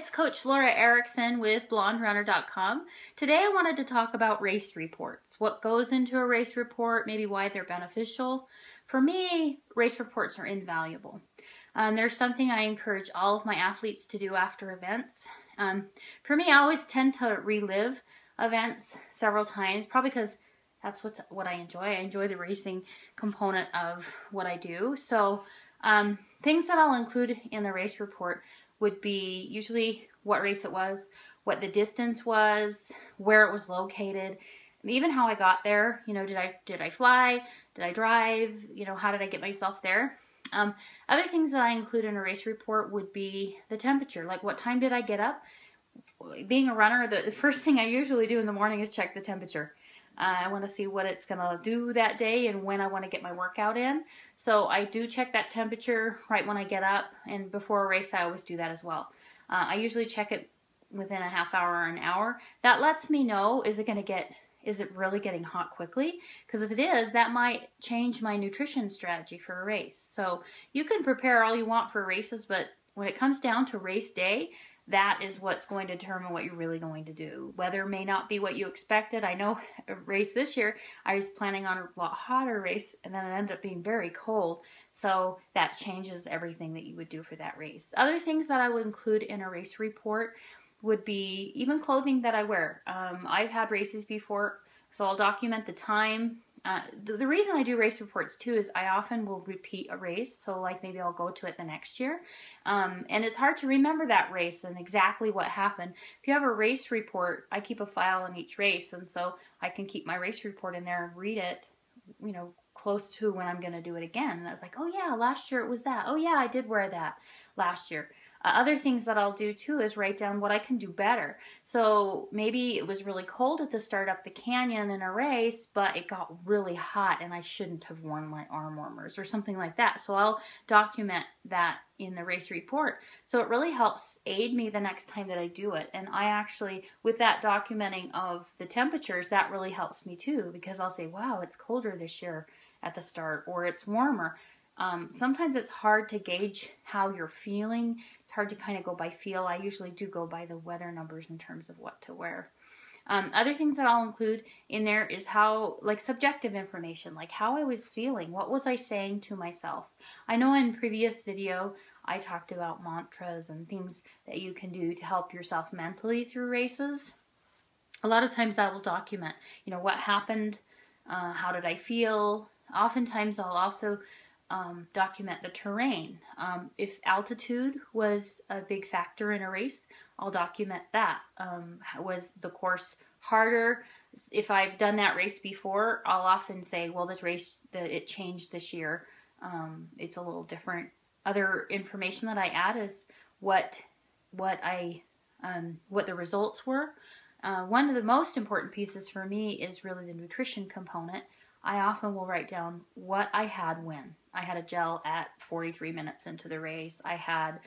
it's Coach Lora Erickson with blonderunner.com. Today I wanted to talk about race reports. What goes into a race report, maybe why they're beneficial. For me, race reports are invaluable. There's something I encourage all of my athletes to do after events. For me, I always tend to relive events several times, probably because that's what I enjoy. I enjoy the racing component of what I do. So things that I'll include in the race report would be usually what race it was, what the distance was, where it was located, even how I got there. You know, did I fly? Did I drive? You know, how did I get myself there? Other things that I include in a race report would be the temperature, like what time did I get up? Being a runner, the first thing I usually do in the morning is check the temperature. I want to see what it's going to do that day and when I want to get my workout in. So I do check that temperature right when I get up, and before a race I always do that as well. I usually check it within a half hour or an hour. That lets me know, is it really getting hot quickly? Because if it is, that might change my nutrition strategy for a race. So you can prepare all you want for races, but when it comes down to race day, that is what's going to determine what you're really going to do. Weather may not be what you expected. I know a race this year, I was planning on a lot hotter race, and then it ended up being very cold. So that changes everything that you would do for that race. Other things that I would include in a race report would be even clothing that I wear. I've had races before, so I'll document the time. The reason I do race reports too is I often will repeat a race, so like maybe I'll go to it the next year, and it's hard to remember that race and exactly what happened. If you have a race report, I keep a file on each race, and so I can keep my race report in there and read it, you know, close to when I'm going to do it again. And I was like, oh yeah, last year it was that. Oh yeah, I did wear that last year. Other things that I'll do too is write down what I can do better. So maybe it was really cold at the start up the canyon in a race, but it got really hot and I shouldn't have worn my arm warmers or something like that. So I'll document that in the race report. So it really helps aid me the next time that I do it. And I actually, with that documenting of the temperatures, that really helps me too, because I'll say, wow, it's colder this year at the start, or it's warmer. Sometimes it's hard to gauge how you're feeling. It's hard to kind of go by feel. I usually do go by the weather numbers in terms of what to wear. Other things that I'll include in there is how, like subjective information, like how I was feeling. What was I saying to myself? I know in previous video I talked about mantras and things that you can do to help yourself mentally through races. A lot of times I will document, you know, what happened, how did I feel. Oftentimes I'll also document the terrain. If altitude was a big factor in a race, I'll document that. Was the course harder? If I've done that race before, I'll often say, well, this race, it changed this year. It's a little different. Other information that I add is what the results were. One of the most important pieces for me is really the nutrition component. I often will write down what I had when. I had a gel at 43 minutes into the race. I had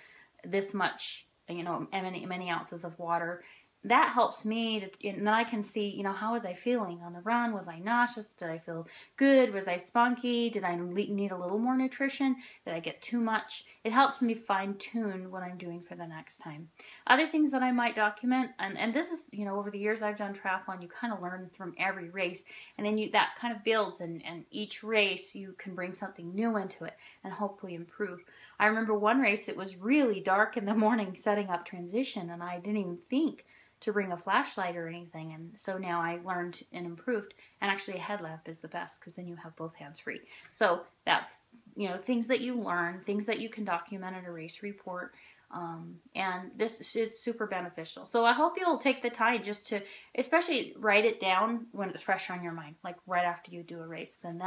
this much, you know, many ounces of water. That helps me to, and then I can see, you know, how was I feeling on the run? Was I nauseous? Did I feel good? Was I spunky? Did I need a little more nutrition? Did I get too much? It helps me fine tune what I'm doing for the next time. Other things that I might document, and this is, you know, over the years I've done triathlon, you kind of learn from every race, and then that kind of builds, and each race you can bring something new into it and hopefully improve. I remember one race, it was really dark in the morning setting up transition, and I didn't even think to bring a flashlight or anything, and so now I learned and improved, and actually a headlamp is the best because then you have both hands free. So that's, you know, things that you learn, things that you can document in a race report, and it's super beneficial. So I hope you'll take the time just to, especially write it down when it's fresh on your mind, like right after you do a race. Then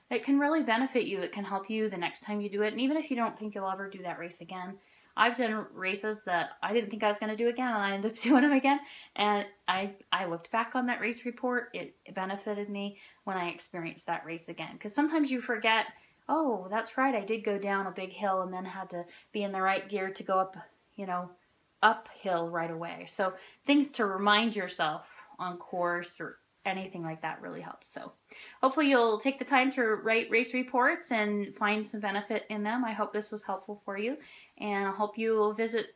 it can really benefit you. It can help you the next time you do it, and even if you don't think you'll ever do that race again. I've done races that I didn't think I was going to do again, and I ended up doing them again. And I looked back on that race report. It benefited me when I experienced that race again. Because sometimes you forget, oh, that's right, I did go down a big hill and then had to be in the right gear to go up, you know, uphill right away. So things to remind yourself on course or anything like that really helps. So hopefully you'll take the time to write race reports and find some benefit in them. I hope this was helpful for you, and I hope you'll visit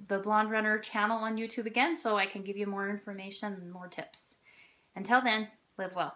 the Blonde Runner channel on YouTube again so I can give you more information and more tips. Until then, live well.